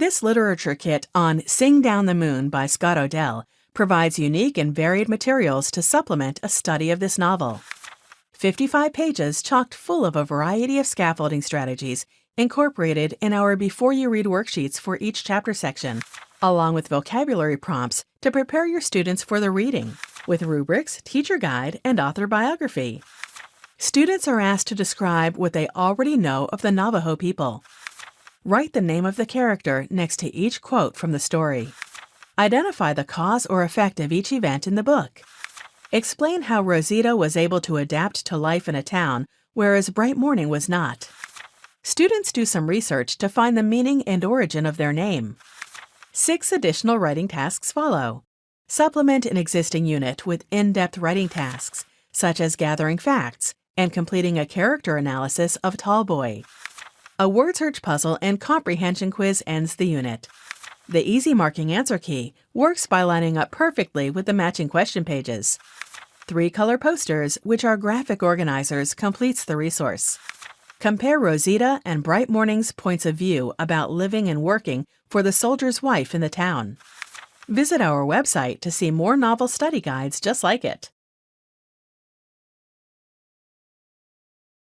This literature kit on Sing Down the Moon by Scott Odell provides unique and varied materials to supplement a study of this novel. 55 pages chocked full of a variety of scaffolding strategies incorporated in our Before You Read worksheets for each chapter section, along with vocabulary prompts to prepare your students for the reading, with rubrics, teacher guide, and author biography. Students are asked to describe what they already know of the Navajo people. Write the name of the character next to each quote from the story. Identify the cause or effect of each event in the book. Explain how Rosita was able to adapt to life in a town, whereas Bright Morning was not. Students do some research to find the meaning and origin of their name. 6 additional writing tasks follow. Supplement an existing unit with in-depth writing tasks, such as gathering facts and completing a character analysis of Tallboy. A word search puzzle and comprehension quiz ends the unit. The easy marking answer key works by lining up perfectly with the matching question pages. 3 color posters, which are graphic organizers, completes the resource. Compare Rosita and Bright Morning's points of view about living and working for the soldier's wife in the town. Visit our website to see more novel study guides just like it.